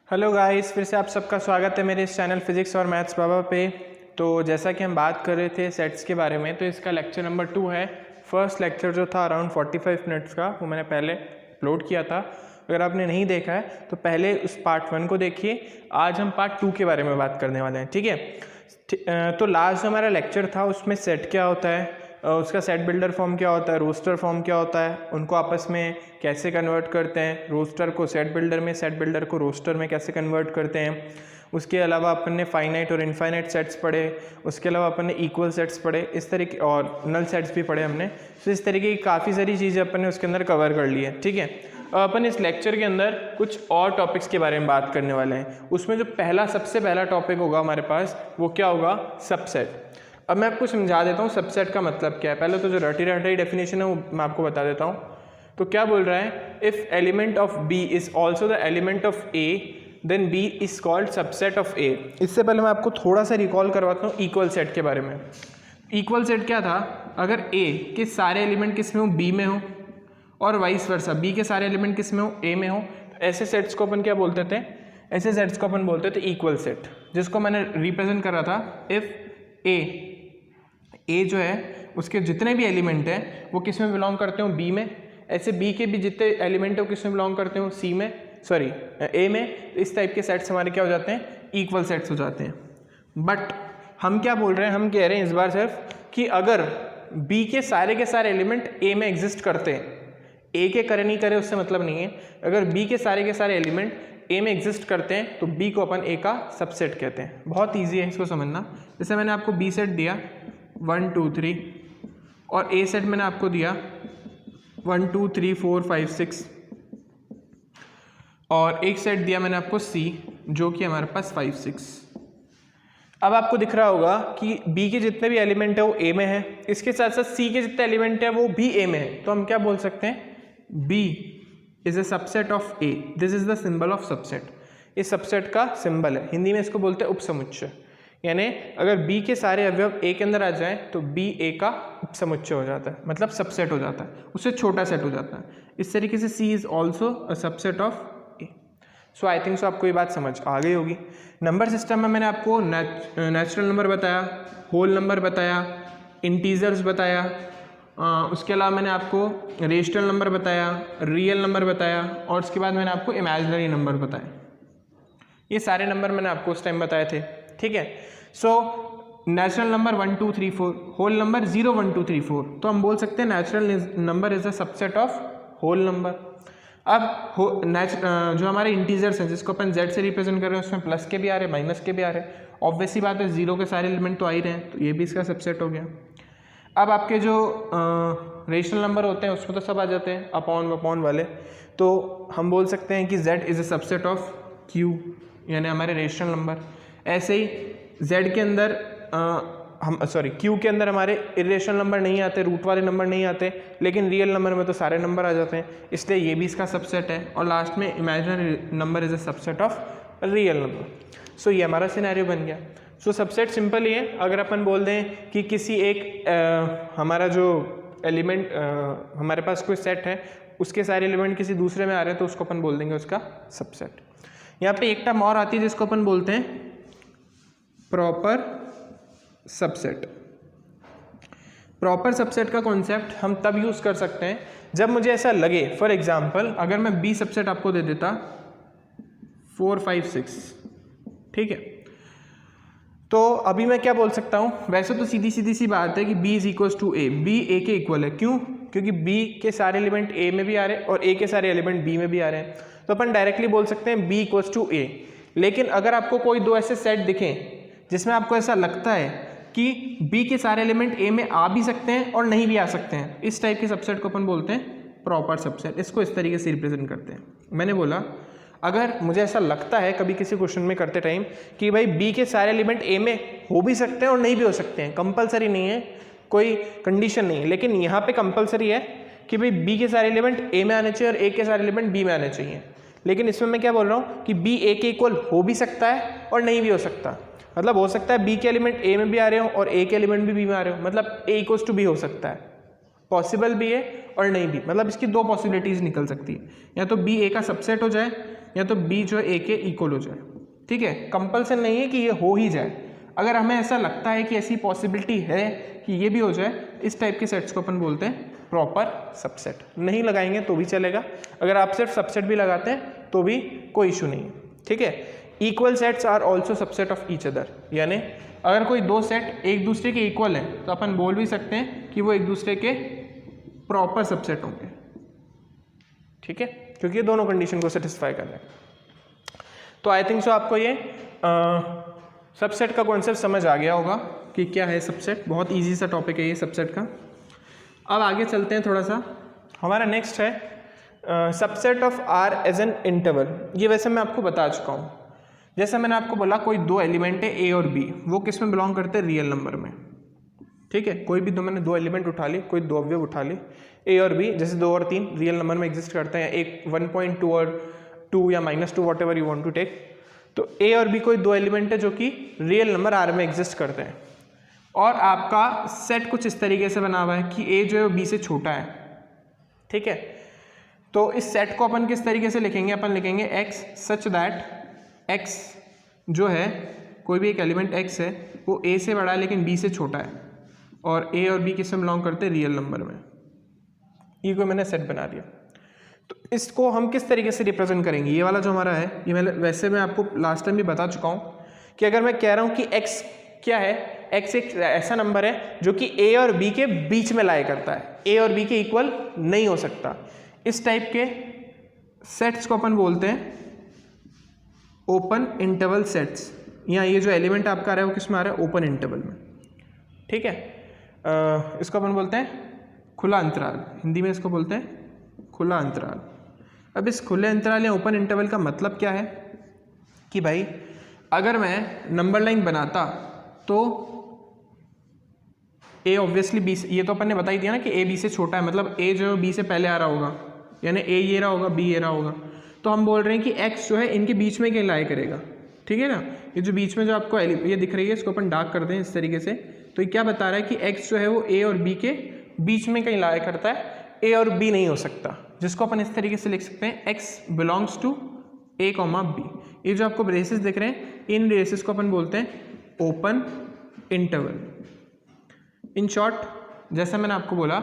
Hello guys, फिर से आप सबका स्वागत है मेरे इस चैनल फिजिक्स और मैथ्स बाबा पे। तो जैसा कि हम बात कर रहे थे सेट्स के बारे में, तो इसका लेक्चर नंबर 2 है। फर्स्ट लेक्चर जो था अराउंड 45 मिनट्स का, वो मैंने पहले अपलोड किया था। अगर आपने नहीं देखा है तो पहले उस पार्ट 1 को देखिए। आज हम पार्ट 2 के बारे में बात करने वाले हैं, ठीक है। तो लास्ट जो हमारा लेक्चर था उसमें सेट क्या होता है, उसका सेट बिल्डर फॉर्म क्या होता है, रोस्टर फॉर्म क्या होता है, उनको आपस में कैसे कन्वर्ट करते हैं, रोस्टर को सेट बिल्डर में, सेट बिल्डर को रोस्टर में कैसे कन्वर्ट करते हैं। उसके अलावा अपन ने फाइनाइट और इनफाइनाइट सेट्स पढ़े, उसके अलावा अपन ने इक्वल सेट्स पढ़े, इस तरीके और नल सेट्स भी पढ़े हमने। तो इस तरीके की काफ़ी सारी चीज़ें अपन ने उसके अंदर कवर कर ली है, ठीक है। अपन इस लेक्चर के अंदर कुछ और टॉपिक्स के बारे में बात करने वाले हैं। उसमें जो सबसे पहला टॉपिक होगा हमारे पास, वो क्या होगा, सबसेट। अब मैं आपको समझा देता हूँ सबसेट का मतलब क्या है। पहले तो जो रटी डेफिनेशन है वो मैं आपको बता देता हूँ। तो क्या बोल रहा है, if element of B is also the element of A then B is called subset of A. इससे पहले मैं आपको थोड़ा सा रिकॉल करवाता हूँ इक्वल सेट के बारे में। इक्वल सेट क्या था, अगर ए के सारे एलिमेंट किस में हो, बी में हो, और वाइस वर्सा बी के सारे एलिमेंट किस में हो, ए में हो, तो ऐसे सेट्स को अपन क्या बोलते थे, ऐसे सेट्स को अपन बोलते थे इक्वल सेट, जिसको मैंने रिप्रेजेंट करा था इफ़ ए जो है उसके जितने भी एलिमेंट हैं वो किस में बिलोंग करते हो, बी में। ऐसे बी के भी जितने एलिमेंट है वो किस में बिलोंग करते हो, सी में, सॉरी ए में। तो इस टाइप के सेट्स हमारे क्या हो जाते हैं, इक्वल सेट्स हो जाते हैं। बट हम क्या बोल रहे हैं, हम कह रहे हैं इस बार सिर्फ कि अगर बी के सारे एलिमेंट ए में एग्जिस्ट करते हैं, ए के करे नहीं करे उससे मतलब नहीं है, अगर बी के सारे एलिमेंट ए में एग्जिस्ट करते हैं तो बी को अपन ए का सबसेट कहते हैं। बहुत ईजी है इसको समझना। जैसे मैंने आपको बी सेट दिया 1 2 3 और ए सेट मैंने आपको दिया 1 2 3 4 5 6 और एक सेट दिया मैंने आपको सी जो कि हमारे पास 5 6। अब आपको दिख रहा होगा कि बी के जितने भी एलिमेंट है वो ए में है, इसके साथ साथ सी के जितने एलिमेंट है वो भी ए में है। तो हम क्या बोल सकते हैं, B is a subset of A, this is the symbol of subset. इस सबसेट का सिंबल है, हिंदी में इसको बोलते हैं उपसमुच्चय। यानी अगर बी के सारे अवयव ए के अंदर आ जाएं तो बी ए का उपसमुच्चय हो जाता है, मतलब सबसेट हो जाता है, उससे छोटा सेट हो जाता है। इस तरीके से C is also a subset of A. So I think so आपको ये बात समझ आ गई होगी। नंबर सिस्टम में मैंने आपको नेचुरल नंबर बताया, होल नंबर बताया, इंटीजर्स बताया, उसके अलावा मैंने आपको रेशनल नंबर बताया, रियल नंबर बताया, और उसके बाद मैंने आपको इमेजिनरी नंबर बताया। ये सारे नंबर मैंने आपको उस टाइम बताए थे, ठीक है। So natural number 1 2 3 4, whole number 0 1 2 3 4, तो हम बोल सकते हैं natural number is a subset of whole number. अब जो हमारे इंटीजर्स हैं जिसको अपन z से रिप्रेजेंट कर रहे हैं, उसमें प्लस के भी आ रहे हैं, माइनस के भी आ रहे हैं। ऑब्वियसली बात है, 0 के सारे एलिमेंट तो आ ही रहे हैं, तो ये भी इसका सबसेट हो गया। अब आपके जो रेशनल नंबर होते हैं उसमें तो सब आ जाते हैं अपॉन वाले, तो हम बोल सकते हैं कि z is a subset of q, यानी हमारे रेशनल नंबर। ऐसे ही z के अंदर q के अंदर हमारे इरेशनल नंबर नहीं आते, रूट वाले नंबर नहीं आते, लेकिन रियल नंबर में तो सारे नंबर आ जाते हैं, इसलिए ये भी इसका सबसेट है। और लास्ट में imaginary number is a subset of real number. So ये हमारा सिनेरियो बन गया। सो सबसेट सिंपल ही है। अगर अपन बोल दें कि किसी एक हमारा जो एलिमेंट हमारे पास कोई सेट है, उसके सारे एलिमेंट किसी दूसरे में आ रहे हैं, तो उसको अपन बोल देंगे उसका सबसेट। यहाँ पे एक टर्म और आती है जिसको अपन बोलते हैं प्रॉपर सबसेट। प्रॉपर सबसेट का कॉन्सेप्ट हम तब यूज़ कर सकते हैं जब मुझे ऐसा लगे, फॉर एग्जाम्पल अगर मैं बी सबसेट आपको दे देता 4 5 6, ठीक है, तो अभी मैं क्या बोल सकता हूँ, वैसे तो सीधी सी बात है कि b is equal to A, B A के इक्वल है। क्यों? क्योंकि b के सारे एलिमेंट a में भी आ रहे हैं और a के सारे एलिमेंट b में भी आ रहे हैं, तो अपन डायरेक्टली बोल सकते हैं b इक्वल टू ए। लेकिन अगर आपको कोई दो ऐसे सेट दिखें जिसमें आपको ऐसा लगता है कि b के सारे एलिमेंट a में आ भी सकते हैं और नहीं भी आ सकते हैं, इस टाइप के सबसेट को अपन बोलते हैं प्रॉपर सबसेट। इसको इस तरीके से रिप्रेजेंट करते हैं। मैंने बोला अगर मुझे ऐसा लगता है कभी किसी क्वेश्चन में करते टाइम कि भाई बी के सारे एलिमेंट ए में हो भी सकते हैं और नहीं भी हो सकते हैं, कंपलसरी नहीं है, कोई कंडीशन नहीं है, लेकिन यहाँ पे कंपलसरी है कि भाई बी के सारे एलिमेंट ए में आने चाहिए और ए के सारे एलिमेंट बी में आने चाहिए। लेकिन इसमें मैं क्या बोल रहा हूँ कि बी ए के इक्वल हो भी सकता है और नहीं भी हो सकता। मतलब हो सकता है बी के एलिमेंट ए में भी आ रहे हो और ए के एलिमेंट भी बी में आ रहे हो, मतलब ए इक्वल्स टू बी हो सकता है, पॉसिबल भी है और नहीं भी, मतलब इसकी दो पॉसिबिलिटीज़ निकल सकती है, या तो बी ए का सबसेट हो जाए या तो बी जो है ए के इक्वल हो जाए। ठीक है, कंपल्सन नहीं है कि ये हो ही जाए। अगर हमें ऐसा लगता है कि ऐसी पॉसिबिलिटी है कि ये भी हो जाए, इस टाइप के सेट्स को अपन बोलते हैं प्रॉपर सबसेट। नहीं लगाएंगे तो भी चलेगा, अगर आप सिर्फ सबसेट भी लगाते हैं तो भी कोई इशू नहीं है। ठीक है, equal sets are also subset of each other, यानी अगर कोई दो सेट एक दूसरे के इक्वल हैं तो अपन बोल भी सकते हैं कि वो एक दूसरे के प्रॉपर सबसेट होंगे। ठीक है, क्योंकि ये दोनों कंडीशन को सेटिस्फाई कर रहे हैं। तो आई थिंक सो आपको ये सबसेट का कॉन्सेप्ट समझ आ गया होगा कि क्या है सबसेट। बहुत इजी सा टॉपिक है ये सबसेट का। अब आगे चलते हैं थोड़ा सा। हमारा नेक्स्ट है subset of R as an interval. ये वैसे मैं आपको बता चुका हूँ। जैसे मैंने आपको बोला कोई दो एलिमेंट है ए और बी, वो किस में बिलोंग करते हैं, रियल नंबर में। ठीक है, कोई भी मैंने दो एलिमेंट उठा ली, कोई दो अवयव उठा ली, ए और बी, जैसे 2 और 3 रियल नंबर में एग्जिस्ट करते हैं, एक 1.2 और 2 या -2 whatever you want to take. तो ए और बी कोई दो एलिमेंट है जो कि रियल नंबर आर में एग्जिस्ट करते हैं, और आपका सेट कुछ इस तरीके से बना हुआ है कि ए जो है वो बी से छोटा है। ठीक है, तो इस सेट को अपन किस तरीके से लिखेंगे, अपन लिखेंगे एक्स सच दैट एक्स जो है, कोई भी एक एलिमेंट एक्स है वो ए से बड़ा है लेकिन बी से छोटा है, और ए और बी किस में बिलोंग करते हैं, रियल नंबर में। ये कोई मैंने सेट बना दिया। तो इसको हम किस तरीके से रिप्रेजेंट करेंगे, ये वाला जो हमारा है, ये वैसे मैं आपको लास्ट टाइम भी बता चुका हूँ कि अगर मैं कह रहा हूँ कि एक्स क्या है, एक्स एक ऐसा नंबर है जो कि ए और बी के बीच में लाया करता है, ए और बी के इक्वल नहीं हो सकता। इस टाइप के सेट्स को अपन बोलते हैं ओपन इंटरवल सेट्स। यहाँ ये जो एलिमेंट आपका आ रहा है वो किस में आ रहा है, ओपन इंटरवल में। ठीक है, इसको अपन बोलते हैं खुला अंतराल, हिंदी में इसको बोलते हैं खुला अंतराल। अब इस खुले अंतराल या ओपन इंटरवल का मतलब क्या है कि भाई अगर मैं नंबर लाइन बनाता तो ए ऑब्वियसली बी से, ये तो अपन ने बता ही दिया ना कि ए बी से छोटा है, मतलब ए जो है बी से पहले आ रहा होगा, यानी ए ये रहा होगा, बी ये रहा होगा। तो हम बोल रहे हैं कि एक्स जो है इनके बीच में कहीं लाया करेगा। ठीक है ना, ये जो बीच में जो आपको ये दिख रही है इसको अपन डार्क कर दें इस तरीके से। तो ये क्या बता रहा है कि एक्स जो है वो ए और बी के बीच में कहीं लाया करता है, ए और बी नहीं हो सकता, जिसको अपन इस तरीके से लिख सकते हैं X belongs to A comma B. ये जो आपको ब्रेसेस दिख रहे हैं, इन ब्रेसेस को अपन बोलते हैं ओपन इंटरवल। इन शॉर्ट, जैसा मैंने आपको बोला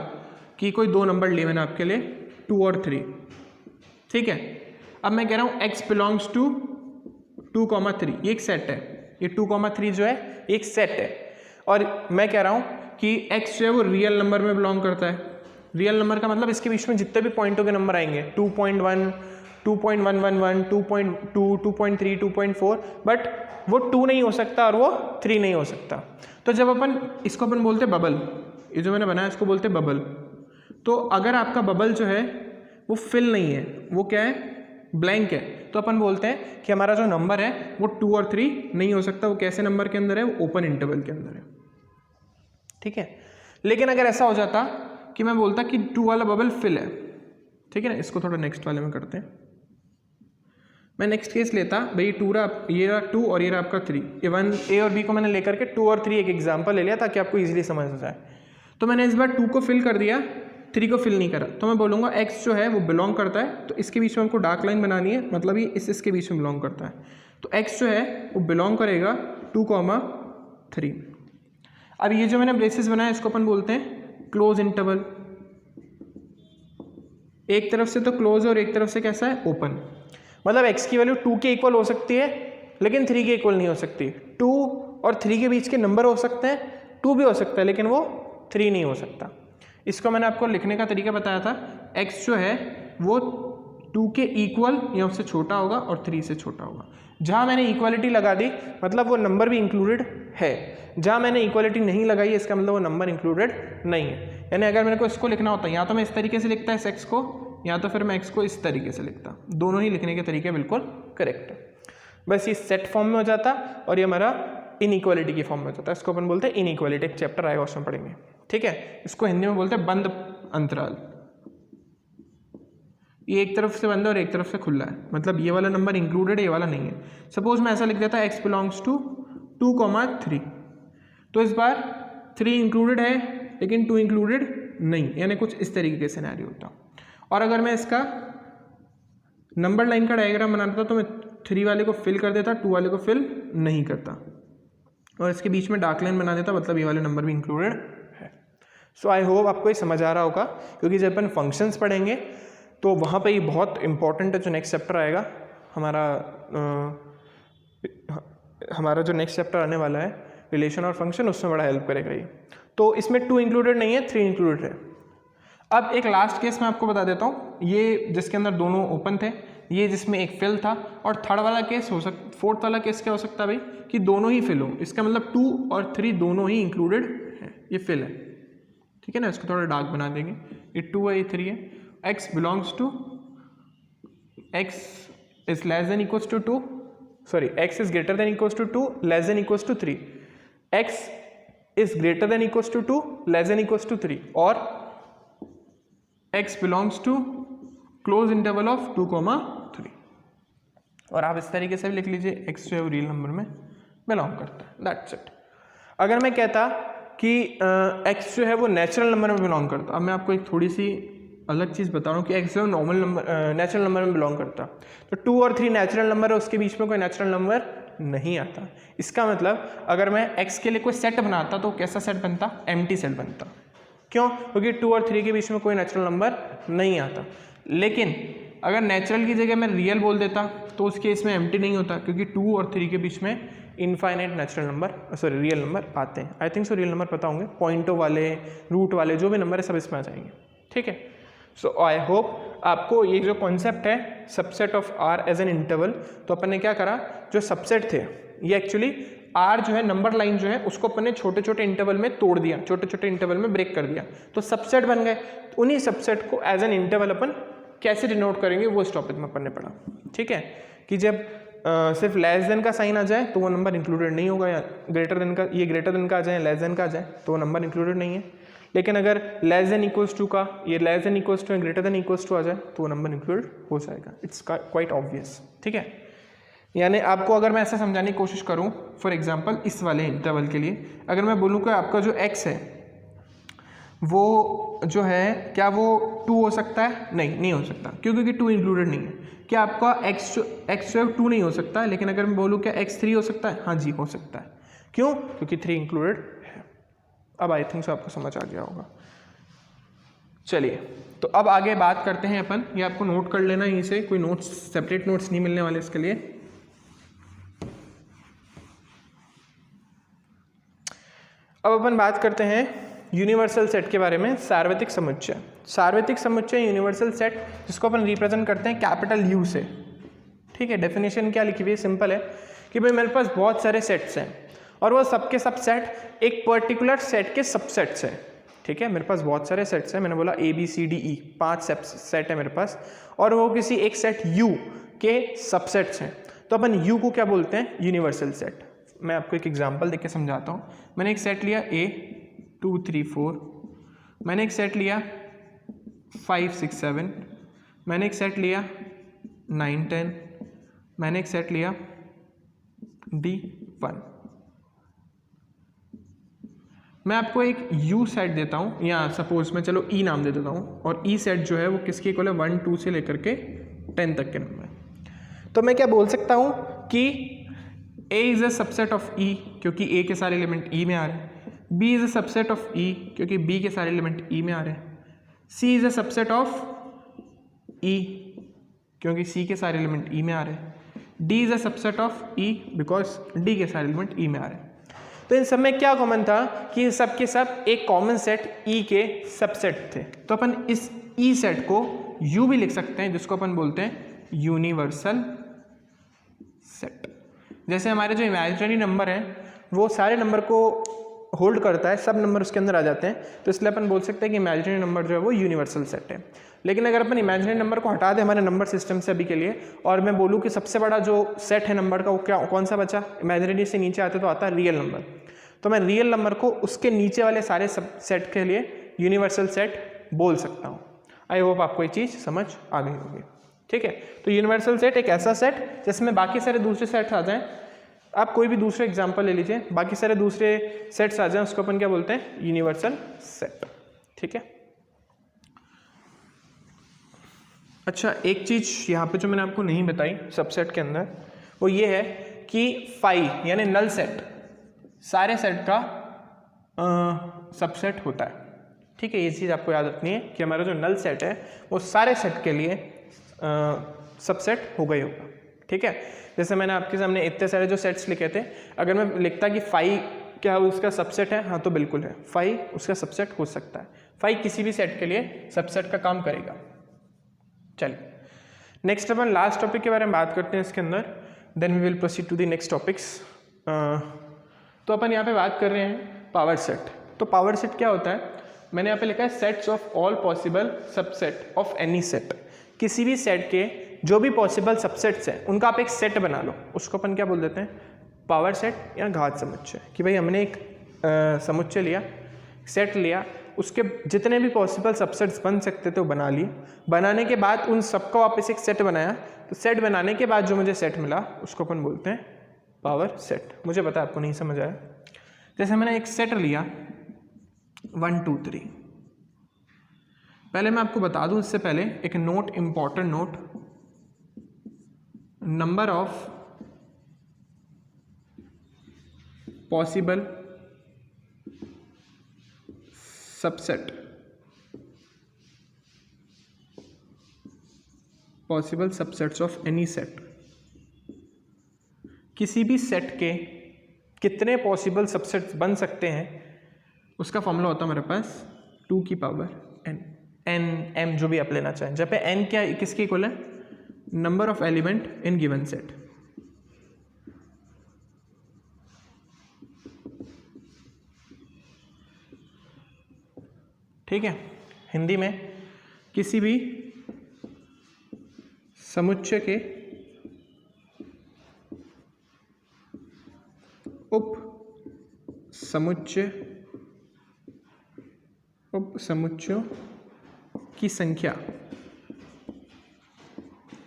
कि कोई दो नंबर लिए मैंने आपके लिए 2 और 3। ठीक है, अब मैं कह रहा हूँ x बिलोंग्स टू 2,3, ये एक सेट है, ये 2,3 जो है एक सेट है, और मैं कह रहा हूँ कि x जो है वो रियल नंबर में बिलोंग करता है। रियल नंबर का मतलब इसके बीच में जितने भी पॉइंटों के नंबर आएंगे 2.1, 2.111, 2.2, 2.3, 2.4, बट वो 2 नहीं हो सकता और वो 3 नहीं हो सकता। तो जब अपन इसको अपन बोलते हैं बबल, ये जो मैंने बनाया इसको बोलते हैं बबल। तो अगर आपका बबल जो है वो फिल नहीं है, वो क्या है, ब्लैंक है, तो अपन बोलते हैं कि हमारा जो नंबर है वो 2 और 3 नहीं हो सकता। वो कैसे नंबर के अंदर है, वो ओपन इंटरवल के अंदर है। ठीक है, लेकिन अगर ऐसा हो जाता कि मैं बोलता कि 2 वाला बबल फिल है, ठीक है ना, इसको थोड़ा नेक्स्ट वाले में करते हैं। मैं नेक्स्ट केस लेता, भाई 2 रहा, ये रहा 2 और ये रहा आपका 3, ये 1 ए और बी को मैंने लेकर के 2 और 3 एक एग्जाम्पल ले लिया ताकि आपको ईजिली समझ आ जाए। तो मैंने इस बार 2 को फिल कर दिया, 3 को फिल नहीं करा, तो मैं बोलूँगा x जो है वो बिलोंग करता है, तो इसके बीच में हमको डार्क लाइन बनानी है, मतलब ये इसके बीच में बिलोंग करता है। तो x जो है वो बिलोंग करेगा 2,3। अब ये जो मैंने ब्रेसेस बनाया इसको अपन बोलते हैं क्लोज इंटरवल। एक तरफ से तो क्लोज और एक तरफ से कैसा है, ओपन। मतलब x की वैल्यू 2 के इक्वल हो सकती है लेकिन 3 के इक्वल नहीं हो सकती। 2 और 3 के बीच के नंबर हो सकते हैं, 2 भी हो सकता है लेकिन वो 3 नहीं हो सकता। इसको मैंने आपको लिखने का तरीका बताया था, x जो है वो 2 के इक्वल या उससे छोटा होगा और 3 से छोटा होगा। जहाँ मैंने इक्वालिटी लगा दी मतलब वो नंबर भी इंक्लूडेड है, जहाँ मैंने इक्वालिटी नहीं लगाई इसका मतलब वो नंबर इंक्लूडेड नहीं है। यानी अगर मेरे को इसको लिखना होता या तो मैं इस तरीके से लिखता इस x को, या तो फिर मैं x को इस तरीके से लिखता। दोनों ही लिखने के तरीके बिल्कुल करेक्ट है। बस ये सेट फॉर्म में हो जाता और ये हमारा इनइक्वालिटी की फॉर्म में हो जाता है। इसको अपन बोलते हैं इनइक्वालिटी, एक चैप्टर आएगा उसमें पढ़ेंगे। ठीक है, इसको हिंदी में बोलते हैं बंद अंतराल। ये एक तरफ से बंद है और एक तरफ से खुला है, मतलब ये वाला नंबर इंक्लूडेड है, ये वाला नहीं है। सपोज मैं ऐसा लिख देता है x बिलोंग्स टू 2,3, तो इस बार 3 इंक्लूडेड है लेकिन 2 इंक्लूडेड नहीं, यानी कुछ इस तरीके के सिनेरियो होता। और अगर मैं इसका नंबर लाइन का डायग्राम बनाता तो मैं 3 वाले को फिल कर देता, 2 वाले को फिल नहीं करता, और इसके बीच में डार्क लाइन बना देता, मतलब ये वाले नंबर भी इंक्लूडेड है। सो आई होप आपको ये समझ आ रहा होगा, क्योंकि जब अपन फंक्शंस पढ़ेंगे तो वहाँ पे ये बहुत इंपॉर्टेंट है। जो नेक्स्ट चैप्टर आएगा हमारा जो नेक्स्ट चैप्टर आने वाला है रिलेशन और फंक्शन, उसमें बड़ा हेल्प करेगा ये। तो इसमें 2 इंक्लूडेड नहीं है, 3 इंक्लूडेड है। अब एक लास्ट केस मैं आपको बता देता हूँ, ये जिसके अंदर दोनों ओपन थे, ये जिसमें एक फिल था, और थर्ड वाला केस फोर्थ वाला केस क्या हो सकता है भाई, कि दोनों ही फिल हो। इसका मतलब 2 और 3 दोनों ही इंक्लूडेड है, ये फिल है, ठीक है ना। इसको थोड़ा डार्क बना देंगे, ये 2 है, ये 3 है। x belongs to x is less than equals to 2, sorry x is greater than equals to 2, less than equals to 3, x is greater than equals to 2, less than equals to 3, और x belongs to close interval of 2,3। और आप इस तरीके से भी लिख लीजिए, x जो है वो रियल नंबर में बिलोंग करता है, दैट्स इट। अगर मैं कहता कि x जो है वो नेचुरल नंबर में बिलोंग करता, अब मैं आपको एक थोड़ी सी अलग चीज़ बता रहा हूँ कि x जो नॉर्मल नंबर नेचुरल नंबर में बिलोंग करता, तो 2 और 3 नेचुरल नंबर है, उसके बीच में कोई नेचुरल नंबर नहीं आता। इसका मतलब अगर मैं x के लिए कोई सेट बनाता तो कैसा सेट बनता, एम्प्टी सेट बनता। क्यों? क्योंकि 2 और 3 के बीच में कोई नेचुरल नंबर नहीं आता। लेकिन अगर नेचुरल की जगह मैं रियल बोल देता तो उस केस में एम्प्टी नहीं होता, क्योंकि 2 और 3 के बीच में infinite natural number, sorry real number आते हैं। आई थिंक सो रियल नंबर पता होंगे, पॉइंटो वाले, रूट वाले, जो भी नंबर है सब इसमें आ जाएंगे, ठीक है। सो आई होप आपको ये जो कॉन्सेप्ट है subset of R as an interval, तो अपन ने क्या करा, जो सबसेट थे ये एक्चुअली आर जो है नंबर लाइन जो है उसको अपन ने छोटे छोटे इंटरवल में तोड़ दिया, छोटे छोटे इंटरवल में ब्रेक कर दिया, तो सबसेट बन गए। तो उन्हीं सबसेट को एज एन इंटरवल अपन कैसे डिनोट करेंगे वो इस टॉपिक में अपन ने पढ़ा, ठीक है। कि जब सिर्फ लेस देन का साइन आ जाए तो वो नंबर इंक्लूडेड नहीं होगा, या ग्रेटर देन का, ये ग्रेटर देन का आ जाए, लेस देन का आ जाए तो वो नंबर इंक्लूडेड नहीं है। लेकिन अगर लेस देन इक्वल्स टू का, ये लेस देन इक्वल्स टू या ग्रेटर देन इक्वल्स टू आ जाए तो वो नंबर इंक्लूडेड हो जाएगा। इट्स क्वाइट ऑब्वियस, ठीक है। यानी आपको अगर मैं ऐसा समझाने की कोशिश करूं, फॉर एग्जांपल इस वाले इंटरवल के लिए अगर मैं बोलूं कि आपका जो x है वो जो है क्या वो 2 हो सकता है, नहीं हो सकता, क्योंकि 2 इंक्लूडेड नहीं है। क्या आपका x जो है 2 नहीं हो सकता है, लेकिन अगर मैं बोलूँ क्या x 3 हो सकता है, हाँ जी हो सकता है। क्यों? क्योंकि 3 इंक्लूडेड है। अब आई थिंक सो आपको समझ आ गया होगा। चलिए तो अब आगे बात करते हैं अपन, ये आपको नोट कर लेना यहीं से, कोई नोट्स सेपरेट नोट्स नहीं मिलने वाले इसके लिए। अब अपन बात करते हैं यूनिवर्सल सेट के बारे में, सार्वत्रिक समुच्चय। सार्वत्रिक समुच्चय यूनिवर्सल सेट जिसको अपन रिप्रेजेंट करते हैं कैपिटल U से, ठीक है। डेफिनेशन क्या लिखी हुई है, सिंपल है कि भाई मेरे पास बहुत सारे सेट्स हैं और वो सबके सब सेट एक पर्टिकुलर सेट के सबसेट्स हैं, ठीक है। मेरे पास बहुत सारे सेट्स हैं, मैंने बोला ABCDE 5 सेट है मेरे पास, और वो किसी एक सेट U के सबसेट्स हैं, तो अपन U को क्या बोलते हैं, यूनिवर्सल सेट। मैं आपको एक एग्जांपल देके समझाता हूँ। मैंने एक सेट लिया A 2 3 4, मैंने एक सेट लिया 5 6 7, मैंने एक सेट लिया 9 10, मैंने एक सेट लिया D1। मैं आपको एक U सेट देता हूँ, या सपोज मैं चलो E नाम दे देता हूँ, और E सेट जो है वो किसके इक्वल है, 1 2 से लेकर के 10 तक के नंबर। तो मैं क्या बोल सकता हूँ कि A is a subset of E, क्योंकि A के सारे एलिमेंट E में आ रहे हैं। B is a subset of E, क्योंकि B के सारे एलिमेंट E में आ रहे हैं। C is a subset of E, क्योंकि C के सारे एलिमेंट E में आ रहे हैं। D is a subset of E, because D के सारे एलिमेंट E में आ रहे हैं। तो इन सब में क्या कॉमन था कि सब के सब एक कॉमन सेट E के सबसेट थे। तो अपन इस E सेट को U भी लिख सकते हैं, जिसको अपन बोलते हैं यूनिवर्सल सेट। जैसे हमारे जो इमेजिनरी नंबर हैं वो सारे नंबर को होल्ड करता है, सब नंबर उसके अंदर आ जाते हैं, तो इसलिए अपन बोल सकते हैं कि इमेजिनरी नंबर जो है वो यूनिवर्सल सेट है। लेकिन अगर अपन इमेजिनरी नंबर को हटा दें हमारे नंबर सिस्टम से अभी के लिए, और मैं बोलूँ कि सबसे बड़ा जो सेट है नंबर का वो क्या, कौन सा बचा, इमेजिनरी से नीचे आते तो आता है रियल नंबर, तो मैं रियल नंबर को उसके नीचे वाले सारे सब सेट के लिए यूनिवर्सल सेट बोल सकता हूँ। आई होप आपको ये चीज़ समझ आ गई होगी, ठीक है। तो यूनिवर्सल सेट एक ऐसा सेट जिसमें बाकी सारे दूसरे सेट्स आ जाएं। आप कोई भी दूसरे एग्जांपल ले लीजिए, बाकी सारे दूसरे सेट्स आ जाएं, उसको अपन क्या बोलते हैं, यूनिवर्सल सेट, ठीक है। अच्छा, एक चीज़ यहाँ पे जो मैंने आपको नहीं बताई सबसेट के अंदर, वो ये है कि फाई यानी नल सेट सारे सेट का सबसेट होता है। ठीक है, ये चीज़ आपको याद रखनी है कि हमारा जो नल सेट है वो सारे सेट के लिए सबसेट होगा ही होगा। ठीक है, जैसे मैंने आपके सामने इतने सारे जो सेट्स लिखे थे, अगर मैं लिखता कि फाई क्या उसका सबसेट है, हाँ तो बिल्कुल है, फाई उसका सबसेट हो सकता है। फाई किसी भी सेट के लिए सबसेट का काम करेगा। चलिए नेक्स्ट अपन लास्ट टॉपिक के बारे में बात करते हैं इसके अंदर, then we will proceed to the next topics. तो अपन यहाँ पे बात कर रहे हैं पावर सेट। तो पावर सेट क्या होता है, मैंने यहाँ पे लिखा है sets of all possible subset of any set. किसी भी सेट के जो भी पॉसिबल सबसेट्स हैं उनका आप एक सेट बना लो, उसको अपन क्या बोल देते हैं, पावर सेट या घात समुच्चय। कि भाई हमने एक समुच्चय लिया, सेट लिया, उसके जितने भी पॉसिबल सबसेट्स बन सकते थे वो बना लिए, बनाने के बाद उन सबका वापस एक सेट बनाया, तो सेट बनाने के बाद जो मुझे सेट मिला उसको अपन बोलते हैं पावर सेट। मुझे पता आपको नहीं समझ आया। जैसे मैंने एक सेट लिया 1 2 3, पहले मैं आपको बता दूं इससे पहले एक note, important note, number of possible subset, possible subsets of any set. किसी भी सेट के कितने पॉसिबल सबसेट्स बन सकते हैं उसका फॉर्मूला होता है मेरे पास 2 की पावर n, n m जो भी आप लेना चाहें, जब पे n क्या किसके इक्वल है, number of element in given set. ठीक है, हिंदी में किसी भी समुच्चय के उप समुच्चयों की संख्या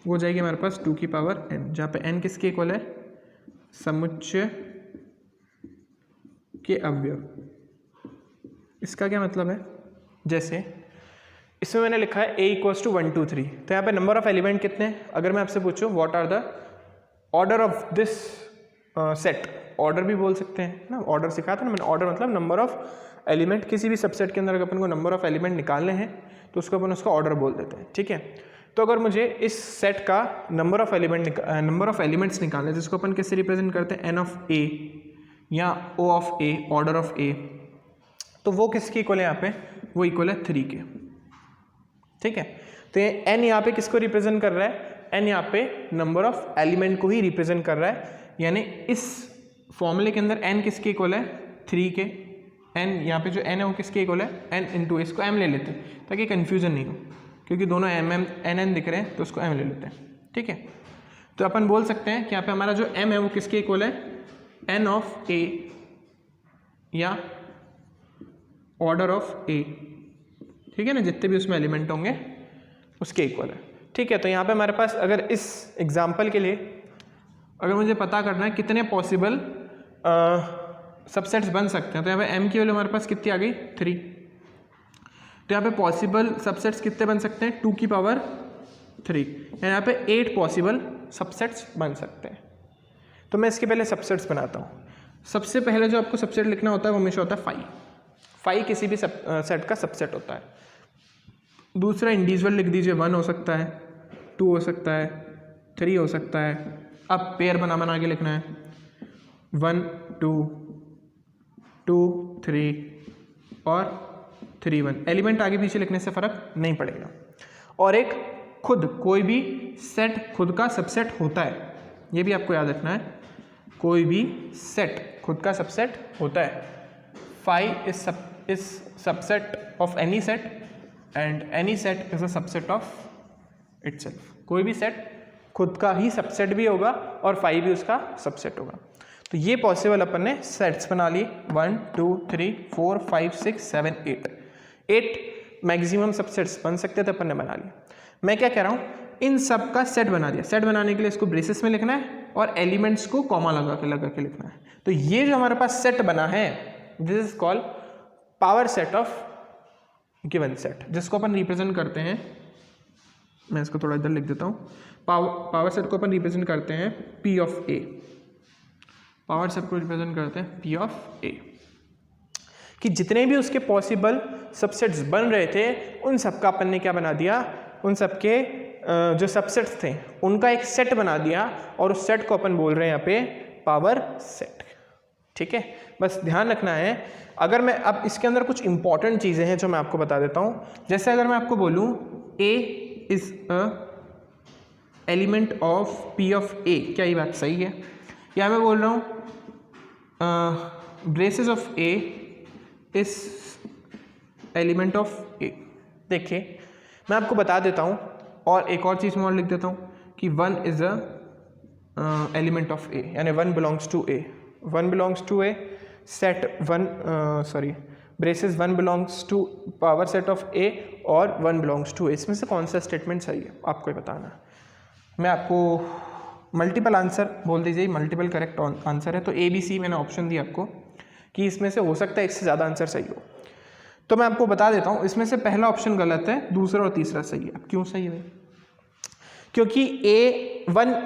वो जाएगी हमारे पास 2 की पावर n, जहाँ पे n किसके इक्वल है, समुच्चय के अवयव। इसका क्या मतलब है, जैसे इसमें मैंने लिखा है a = 1 2 3, तो यहाँ पे नंबर ऑफ एलिमेंट कितने हैं। अगर मैं आपसे पूछूं what are the order of this set, order भी बोल सकते हैं ना, ऑर्डर सिखाया था ना मैंने, ऑर्डर मतलब नंबर ऑफ एलिमेंट। किसी भी सबसेट के अंदर अगर अपन को नंबर ऑफ एलिमेंट निकालने हैं तो उसको अपन उसका ऑर्डर बोल देते हैं। ठीक है, तो अगर मुझे इस सेट का नंबर ऑफ एलिमेंट्स निकालना है, जिसको अपन कैसे रिप्रेजेंट करते हैं, n ऑफ a या o of a, order of a, तो वो किसके इक्वल है यहाँ पे, वो इक्वल है 3 के। ठीक है, तो ये n यहाँ पे किसको रिप्रेजेंट कर रहा है, n यहाँ पे नंबर ऑफ एलिमेंट को ही रिप्रेजेंट कर रहा है। यानी इस फॉर्मूले के अंदर n किसके इक्वल है, 3 के। n यहाँ पे जो n है वो किसके इक्वल है, n इंटू, इसको m ले लेते हैं ताकि कन्फ्यूजन नहीं हो, क्योंकि दोनों n दिख रहे हैं तो उसको m ले लेते हैं। ठीक है, तो अपन बोल सकते हैं कि यहाँ पे हमारा जो m है वो किसके इक्वल है, n ऑफ a या ऑर्डर ऑफ a। ठीक है ना, जितने भी उसमें एलिमेंट होंगे उसके इक्वल है। ठीक है, तो यहाँ पे हमारे पास अगर इस एग्जाम्पल के लिए अगर मुझे पता करना है कितने पॉसिबल सबसेट्स बन सकते हैं, तो यहाँ पे m की वैल्यू हमारे पास कितनी आ गई, 3। तो यहाँ पे पॉसिबल सबसेट्स कितने बन सकते हैं, 2 की पावर 3, यहाँ पे 8 पॉसिबल सबसेट्स बन सकते हैं। तो मैं इसके पहले सबसेट्स बनाता हूँ। सबसे पहले जो आपको सबसेट लिखना होता है वो हमेशा होता है फाई। फाई किसी भी सेट का सबसेट होता है। दूसरा इंडिविजुअल लिख दीजिए, 1 हो सकता है, 2 हो सकता है, 3 हो सकता है। अब पेयर बना के लिखना है, 1 2 2 3 और 3 1। एलिमेंट आगे पीछे लिखने से फ़र्क नहीं पड़ेगा। और एक खुद कोई भी सेट खुद का सबसेट होता है, ये भी आपको याद रखना है, कोई भी सेट खुद का सबसेट होता है। Phi is subset of any set and any set is a subset of itself. कोई भी सेट खुद का ही सबसेट भी होगा और फाई भी उसका सबसेट होगा। तो ये पॉसिबल अपन ने सेट्स बना लिए, 1 2 3 4 5 6 7 8 मैक्सिमम सबसेट्स बन सकते थे, अपन ने बना लिया। मैं क्या कह रहा हूँ, इन सब का सेट बना दिया। सेट बनाने के लिए इसको ब्रेसेस में लिखना है और एलिमेंट्स को कॉमा लगा के लिखना है। तो ये जो हमारे पास सेट बना है, this is called power set of given set, जिसको अपन रिप्रेजेंट करते हैं मैं इसको थोड़ा इधर लिख देता हूँ। पावर सेट को अपन रिप्रेजेंट करते हैं P of A, power set को रिप्रेजेंट करते हैं P ऑफ A, कि जितने भी उसके पॉसिबल सबसेट्स बन रहे थे उन सब का अपन ने क्या बना दिया, उन सब के जो सबसेट्स थे उनका एक सेट बना दिया, और उस सेट को अपन बोल रहे हैं यहाँ पे पावर सेट। ठीक है, बस ध्यान रखना है। अगर मैं अब इसके अंदर कुछ इंपॉर्टेंट चीज़ें हैं जो मैं आपको बता देता हूँ। जैसे अगर मैं आपको बोलूँ A is a element of P of A, क्या ये बात सही है? या मैं बोल रहा हूँ ब्रेसेस ऑफ A इस एलिमेंट ऑफ A। देखिए मैं आपको बता देता हूँ, और एक और चीज़ मैं और लिख देता हूँ कि 1 is a element of A, यानी 1 belongs to A, 1 belongs to A, set 1 braces 1 belongs to power set of A और 1 बिलोंग्स टू A। इसमें से कौन सा स्टेटमेंट सही है आपको ही बताना है। मैं आपको मल्टीपल आंसर बोल दीजिए, मल्टीपल करेक्ट आंसर है, तो A B C मैंने ऑप्शन दिया आपको कि इसमें से हो सकता है इससे ज़्यादा आंसर सही हो। तो मैं आपको बता देता हूँ, इसमें से पहला ऑप्शन गलत है, दूसरा और तीसरा सही है। अब क्यों सही है? क्योंकि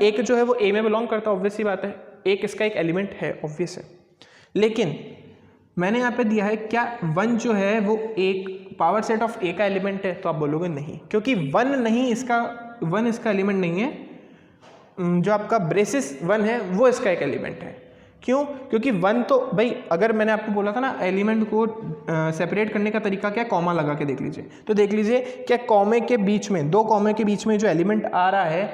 एक जो है वो A में बिलोंग करता है, ऑब्वियस सी बात है, एक इसका एक एलिमेंट है, ऑब्वियस है। लेकिन मैंने यहाँ पे दिया है क्या 1 जो है वो एक पावर सेट ऑफ A का एलिमेंट है, तो आप बोलोगे नहीं, क्योंकि 1 इसका एलिमेंट नहीं है। जो आपका ब्रेसिस 1 है वो इसका एक एलिमेंट है। क्यों? क्योंकि 1 तो भाई, अगर मैंने आपको बोला था ना एलिमेंट को सेपरेट करने का तरीका क्या, कॉमा लगा के देख लीजिए। तो देख लीजिए क्या कॉमे के बीच में, दो कॉमे के बीच में जो एलिमेंट आ रहा है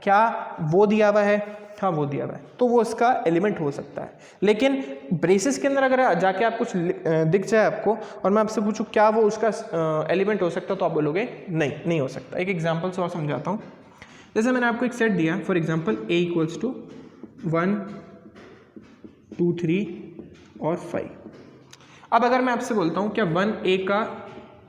क्या वो दिया हुआ है? हाँ वो दिया हुआ है, तो वो इसका एलिमेंट हो सकता है। लेकिन ब्रेसिस के अंदर अगर जाके आप कुछ दिख जाए आपको और मैं आपसे पूछूं क्या वो उसका एलिमेंट हो सकता है, तो आप बोलोगे नहीं हो सकता। एक एग्जाम्पल से और समझाता हूँ। जैसे मैंने आपको एक सेट दिया, for example A equals to 1 2 3 और 5। अब अगर मैं आपसे बोलता हूँ क्या 1 A का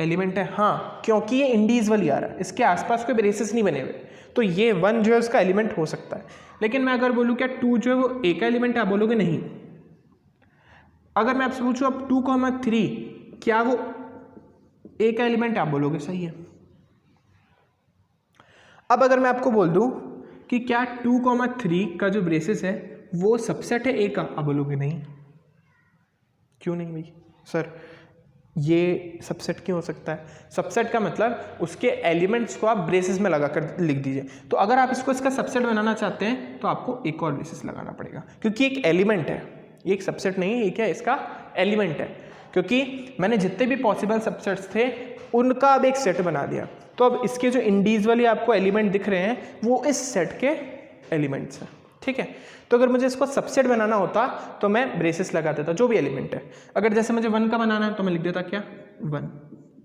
एलिमेंट है? हाँ, क्योंकि ये इंडिविजुअली आ रहा है, इसके आसपास कोई ब्रेसेस नहीं बने हुए, तो ये 1 जो है उसका एलिमेंट हो सकता है। लेकिन मैं अगर बोलूँ क्या 2 जो है वो A का एलिमेंट है, आप बोलोगे नहीं। अगर मैं आपसे पूछूँ अब 2,3 क्या वो A का एलिमेंट है, आप बोलोगे सही है। अब अगर मैं आपको बोल दूँ कि क्या 2,3 का जो ब्रेसेस है वो सबसेट है A का, आप बोलोगे नहीं। क्यों नहीं भाई? सर ये सबसेट क्यों हो सकता है? सबसेट का मतलब उसके एलिमेंट्स को आप ब्रेसेस में लगाकर लिख दीजिए। तो अगर आप इसका सबसेट बनाना चाहते हैं तो आपको एक और ब्रेसेस लगाना पड़ेगा, क्योंकि एक एलिमेंट है, ये एक सबसेट नहीं है, ये क्या है, इसका एलिमेंट है। क्योंकि मैंने जितने भी पॉसिबल सबसेट्स थे उनका अब एक सेट बना दिया, तो अब इसके जो इंडिविजुअली आपको एलिमेंट दिख रहे हैं वो इस सेट के एलिमेंट्स हैं। ठीक है, तो अगर मुझे इसको सबसेट बनाना होता तो मैं ब्रेसेस लगा देता जो भी एलिमेंट है। अगर जैसे मुझे 1 का बनाना है तो मैं लिख देता क्या 1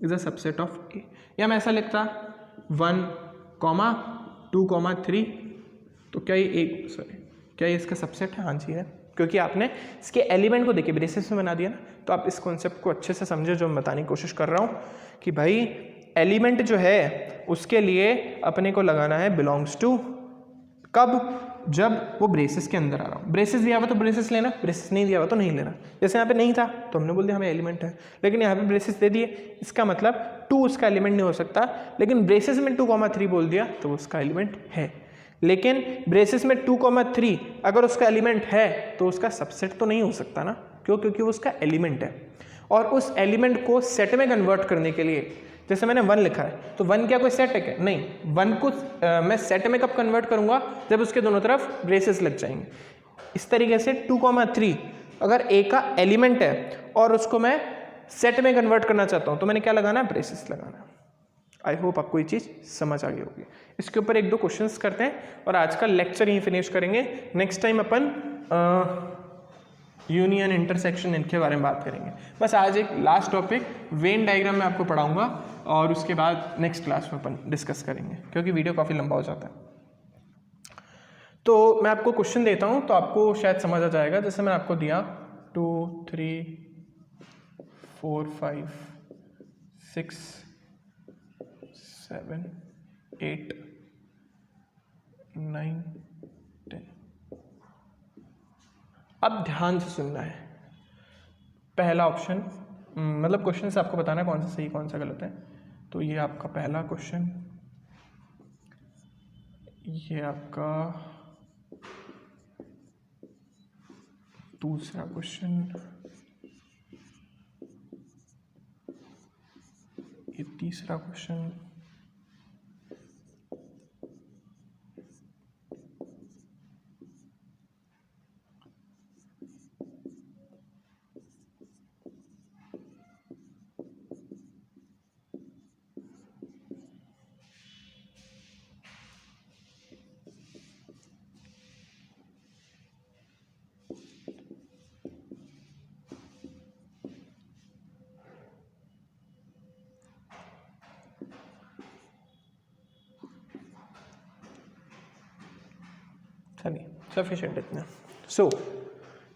is a subset of A, या मैं ऐसा लिखता 1, 2, 3। तो क्या ये क्या ये इसका सबसेट है? हाँ जी है, क्योंकि आपने इसके एलिमेंट को देखे ब्रेसेस में बना दिया ना। तो आप इस कॉन्सेप्ट को अच्छे से समझे जो मैं बताने की कोशिश कर रहा हूँ कि भाई एलिमेंट जो है उसके लिए अपने को लगाना है बिलोंग्स टू, कब? जब वो ब्रेसेस के अंदर आ रहा हूँ। ब्रेसेस दिया हुआ तो ब्रेसेस लेना, ब्रेसेस नहीं दिया हुआ तो नहीं लेना। जैसे यहाँ पे नहीं था तो हमने बोल दिया हमें एलिमेंट है, लेकिन यहाँ पे ब्रेसेस दे दिए, इसका मतलब 2 उसका एलिमेंट नहीं हो सकता। लेकिन ब्रेसेस में 2,3 बोल दिया तो वो उसका एलिमेंट है। लेकिन ब्रेसेस में 2,3 अगर उसका एलिमेंट है तो उसका सबसेट तो नहीं हो सकता ना। क्यों? क्योंकि वो उसका एलिमेंट है। और उस एलिमेंट को सेट में कन्वर्ट करने के लिए, जैसे मैंने 1 लिखा है तो 1 क्या कोई सेट है क्या? नहीं। 1 को मैं सेट में कब कन्वर्ट करूंगा? जब उसके दोनों तरफ ब्रेसेस लग जाएंगे। इस तरीके से 2,3 अगर A का एलिमेंट है और उसको मैं सेट में कन्वर्ट करना चाहता हूं तो मैंने क्या लगाना है? ब्रेसेस लगाना है। आई होप आपको ये चीज़ समझ आ गई होगी। इसके ऊपर 1-2 क्वेश्चंस करते हैं और आज का लेक्चर यहीं फिनिश करेंगे। नेक्स्ट टाइम अपन यूनियन, इंटरसेक्शन, इनके बारे में बात करेंगे। बस आज एक लास्ट टॉपिक वेन डायग्राम में आपको पढ़ाऊंगा और उसके बाद नेक्स्ट क्लास में अपन डिस्कस करेंगे, क्योंकि वीडियो काफ़ी लंबा हो जाता है। तो मैं आपको क्वेश्चन देता हूं तो आपको शायद समझ आ जाएगा। जैसे मैंने आपको दिया 2, 3, 4, 5, 6, 7, 8, 9, 10। अब ध्यान से सुनना है। पहला ऑप्शन मतलब क्वेश्चन से आपको बताना है कौन सा सही कौन सा गलत है। तो ये आपका पहला क्वेश्चन, ये आपका दूसरा क्वेश्चन, ये तीसरा क्वेश्चन, चलिए सफिशिएंट इतना। सो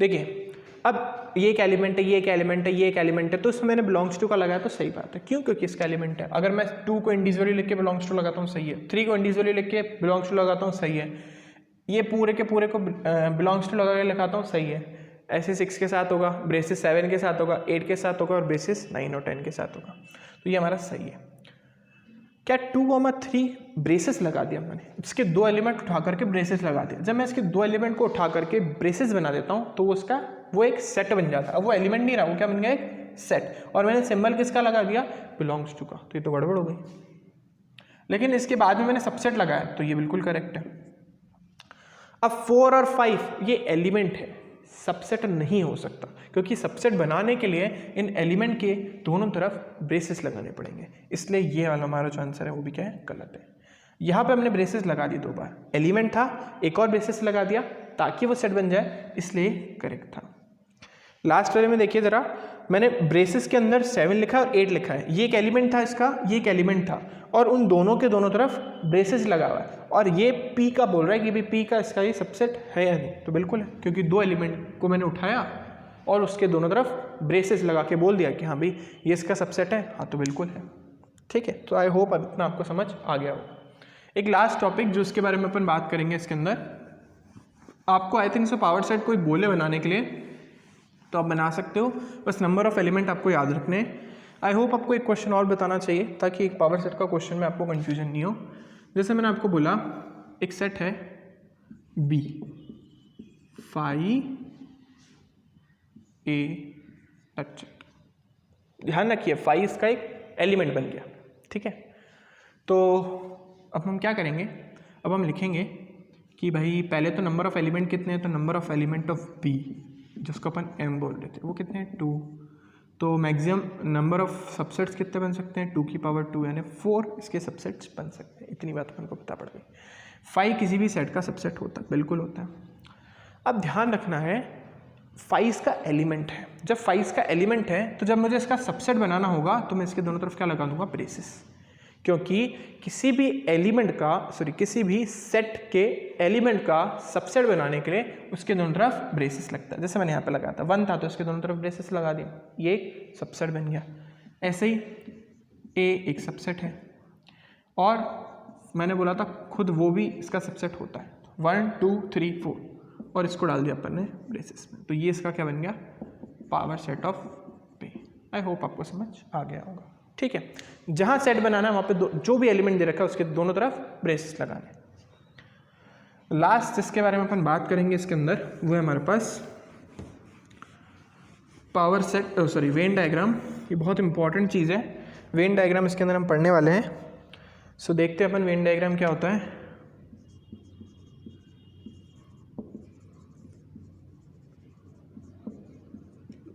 देखिए, अब ये एक एलिमेंट है, ये एक एलिमेंट है, ये एक एलिमेंट है, तो इसमें मैंने बिलोंग्स टू का लगाया तो सही बात है। क्यों? क्योंकि इसका एलिमेंट है। अगर मैं 2 को इंडिविजुअली लिख के बिलोंग्स टू लगाता हूँ सही है, 3 को इंडिविजुअली लिख के बिलोंग्स टू लगाता हूँ सही है, ये पूरे के पूरे को बिलोंग्स टू लगा के लिखाता हूँ सही है। ऐसे 6 के साथ होगा, ब्रेसिस 7 के साथ होगा, 8 के साथ होगा और ब्रेसिस 9 और 10 के साथ होगा, तो ये हमारा सही है। क्या 2,3 ब्रेसेस लगा दिया मैंने, इसके 2 एलिमेंट उठा करके ब्रेसेस लगा दिया। जब मैं इसके 2 एलिमेंट को उठा करके ब्रेसेस बना देता हूँ तो वो एक सेट बन जाता है। अब वो एलिमेंट नहीं रहा, वो क्या बन गया? एक सेट। और मैंने सिंबल किसका लगा दिया? बिलोंग्स टू का, तो ये तो गड़बड़ हो गई। लेकिन इसके बाद में मैंने सबसेट लगाया तो ये बिल्कुल करेक्ट है। अब 4 और 5 ये एलिमेंट है, सबसेट नहीं हो सकता, क्योंकि सबसेट बनाने के लिए इन एलिमेंट के दोनों तरफ ब्रेसेस लगाने पड़ेंगे। इसलिए ये वाला हमारा जो आंसर है वो भी क्या है? गलत है। यहाँ पे हमने ब्रेसेस लगा दी 2 बार, एलिमेंट था, एक और ब्रेसेस लगा दिया ताकि वो सेट बन जाए, इसलिए करेक्ट था। लास्ट वाले में देखिए जरा, मैंने ब्रेसेस के अंदर 7 लिखा और 8 लिखा है। ये एक एलिमेंट था इसका, ये एक एलिमेंट था, और उन दोनों के दोनों तरफ ब्रेसेस लगा हुआ है, और ये पी का बोल रहा है कि भाई पी का इसका ये सबसेट है या नहीं, तो बिल्कुल है, क्योंकि 2 एलिमेंट को मैंने उठाया और उसके दोनों तरफ ब्रेसेस लगा के बोल दिया कि हाँ भाई ये इसका सबसेट है, हाँ तो बिल्कुल है। ठीक है, तो आई होप अब इतना आपको समझ आ गया हो। एक लास्ट टॉपिक जो इसके बारे में अपन बात करेंगे, इसके अंदर आपको आई थिंक सो पावर सेट कोई बोले बनाने के लिए तो आप बना सकते हो, बस नंबर ऑफ एलिमेंट आपको याद रखने हैं। आई होप आपको एक क्वेश्चन और बताना चाहिए ताकि एक पावर सेट का क्वेश्चन में आपको कंफ्यूजन नहीं हो। जैसे मैंने आपको बोला एक सेट है बी, 5 A अच्छा, ध्यान रखिए 5 इसका एक एलिमेंट बन गया। ठीक है, तो अब हम क्या करेंगे, अब हम लिखेंगे कि भाई पहले तो नंबर ऑफ एलिमेंट कितने हैं, तो number of element of B जिसको अपन m बोल रहे थे वो कितने हैं? 2। तो मैक्सिमम नंबर ऑफ सबसेट्स कितने बन सकते हैं? 2 की पावर 2 यानी 4 इसके सबसेट्स बन सकते हैं। इतनी बात अपन को पता पड़ गई। 5 किसी भी सेट का सबसेट होता है, बिल्कुल होता है। अब ध्यान रखना है 5 का एलिमेंट है, जब 5 का एलिमेंट है तो जब मुझे इसका सबसेट बनाना होगा तो मैं इसके दोनों तरफ क्या लगा दूंगा? ब्रेसेस, क्योंकि किसी भी एलिमेंट का किसी भी सेट के एलिमेंट का सबसेट बनाने के लिए उसके दोनों तरफ ब्रेसेस लगता है। जैसे मैंने यहाँ पे लगाया था 1 था तो इसके दोनों तरफ ब्रेसेस लगा दिए, ये एक सबसेट बन गया। ऐसे ही ए एक सबसेट है, और मैंने बोला था खुद वो भी इसका सबसेट होता है, 1 2 3 4, और इसको डाल दिया अपन ने ब्रेसेस में, तो ये इसका क्या बन गया? पावर सेट ऑफ पे। आई होप आपको समझ आ गया होगा। ठीक है, जहां सेट बनाना है वहां पे जो भी एलिमेंट दे रखा है उसके दोनों तरफ ब्रेसेस लगाने। लास्ट जिसके बारे में अपन बात करेंगे इसके अंदर वो है हमारे पास पावर सेट वेन डायग्राम। ये बहुत इंपॉर्टेंट चीज़ है, वेन डायग्राम इसके अंदर हम पढ़ने वाले हैं। सो देखते हैं अपन वेन डायग्राम क्या होता है।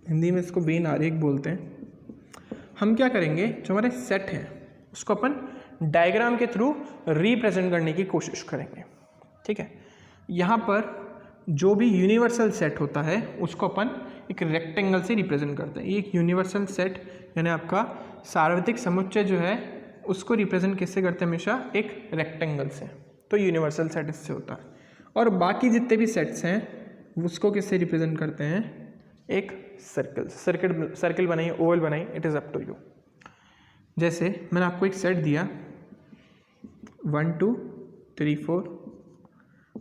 हिंदी में इसको वेन आरेख बोलते हैं। हम क्या करेंगे, जो हमारे सेट है उसको अपन डायग्राम के थ्रू रिप्रेजेंट करने की कोशिश करेंगे। ठीक है, यहाँ पर जो भी यूनिवर्सल सेट होता है उसको अपन एक रेक्टेंगल से रिप्रेजेंट करते हैं। एक यूनिवर्सल सेट यानी आपका सार्वत्रिक समुच्चय जो है उसको रिप्रेजेंट किससे करते हैं? हमेशा एक रेक्टेंगल से। तो यूनिवर्सल सेट इससे होता है। और बाकी जितने भी सेट्स हैं उसको किससे रिप्रेजेंट करते हैं? एक सर्कल बनाइए, ओवल बनाइए, it is up to you. जैसे मैंने आपको एक सेट दिया 1 2 3 4,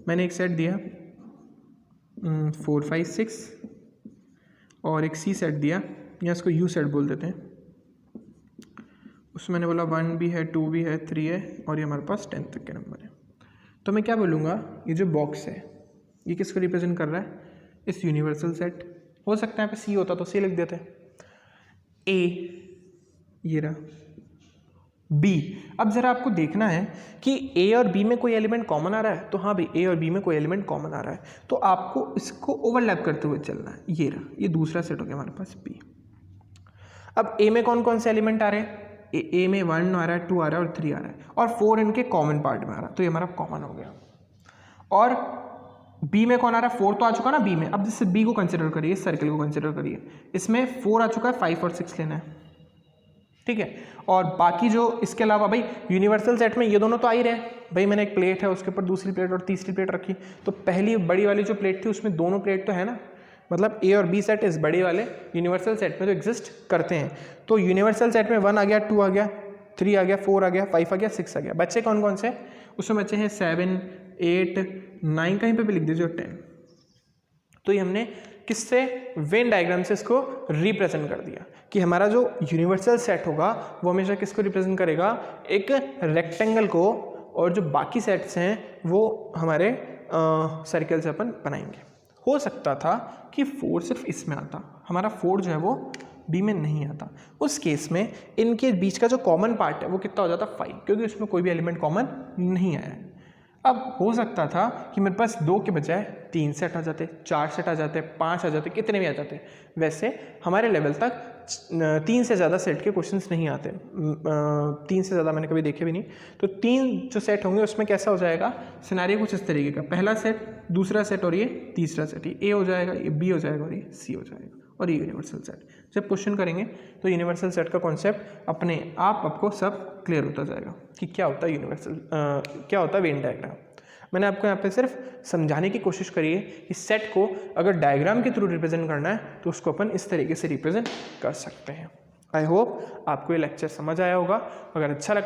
मैंने एक सेट दिया 4 5 6, और एक सी सेट दिया या इसको यू सेट बोल देते हैं। उसमें मैंने बोला 1 भी है, 2 भी है, 3 है, और ये हमारे पास 10 तक के नंबर है। तो मैं क्या बोलूँगा, ये जो बॉक्स है ये किसको रिप्रेजेंट कर रहा है, इस यूनिवर्सल सेट। हो सकता है यहाँ पे सी होता तो सी लिख देते। ए ये रहा, बी। अब जरा आपको देखना है कि ए और बी में कोई एलिमेंट कॉमन आ रहा है, तो हाँ भाई ए और बी में कोई एलिमेंट कॉमन आ रहा है, तो आपको इसको ओवरलैप करते हुए चलना है। ये रहा, ये दूसरा सेट हो गया हमारे पास बी। अब ए में कौन कौन से एलिमेंट आ रहे हैं, ए में 1 आ रहा है, 2 आ रहा है और 3 आ रहा है, और 4 इनके कॉमन पार्ट में आ रहा है, तो ये हमारा कॉमन हो गया। और बी में कौन आ रहा है, 4 तो आ चुका ना बी में। अब जैसे बी को कंसिडर करिए, इस सर्कल को कंसिडर करिए, इसमें 4 आ चुका है, 5 और 6 लेना है, ठीक है। और बाकी जो इसके अलावा भाई यूनिवर्सल सेट में ये दोनों तो आ ही रहे। भाई मैंने एक प्लेट है, उसके ऊपर दूसरी प्लेट और तीसरी प्लेट रखी, तो पहली बड़ी वाली जो प्लेट थी उसमें दोनों प्लेट तो है ना, मतलब ए और बी सेट इस बड़े वाले यूनिवर्सल सेट में जो एग्जिस्ट करते हैं। तो यूनिवर्सल सेट में 1 आ गया, 2 आ गया, 3 आ गया, 4 आ गया, 5 आ गया, 6 आ गया। बच्चे कौन कौन से, उसमें बच्चे हैं 7, 8, 9, कहीं पे भी लिख दीजिए, 10। तो ये हमने किससे, वेन डायग्राम से इसको रिप्रेजेंट कर दिया कि हमारा जो यूनिवर्सल सेट होगा वो हमेशा किसको रिप्रेजेंट करेगा, एक रेक्टेंगल को, और जो बाकी सेट्स हैं वो हमारे सर्कल से अपन बनाएंगे। हो सकता था कि 4 सिर्फ इसमें आता, हमारा 4 जो है वो बी में नहीं आता। उस केस में इनके बीच का जो कॉमन पार्ट है वो कितना हो जाता, 5, क्योंकि उसमें कोई भी एलिमेंट कॉमन नहीं आया है। अब हो सकता था कि मेरे पास 2 के बजाय 3 सेट आ जाते, 4 सेट आ जाते, 5 आ जाते, कितने भी आ जाते। वैसे हमारे लेवल तक 3 से ज़्यादा सेट के क्वेश्चंस नहीं आते, 3 से ज़्यादा मैंने कभी देखे भी नहीं। तो 3 जो सेट होंगे उसमें कैसा हो जाएगा सिनेरियो कुछ इस तरीके का, पहला सेट, दूसरा सेट और ये तीसरा सेट, ये ए हो जाएगा, ये बी हो जाएगा और ये सी हो जाएगा, और ये यूनिवर्सल सेट। जब क्वेश्चन करेंगे तो यूनिवर्सल सेट का कॉन्सेप्ट अपने आप आपको सब क्लियर होता जाएगा कि क्या होता है यूनिवर्सल, क्या होता है वेन डायग्राम। मैंने आपको यहाँ पे सिर्फ समझाने की कोशिश करी है कि सेट को अगर डायग्राम के थ्रू रिप्रेजेंट करना है तो उसको अपन इस तरीके से रिप्रेजेंट कर सकते हैं। आई होप आपको ये लेक्चर समझ आया होगा। अगर अच्छा लगा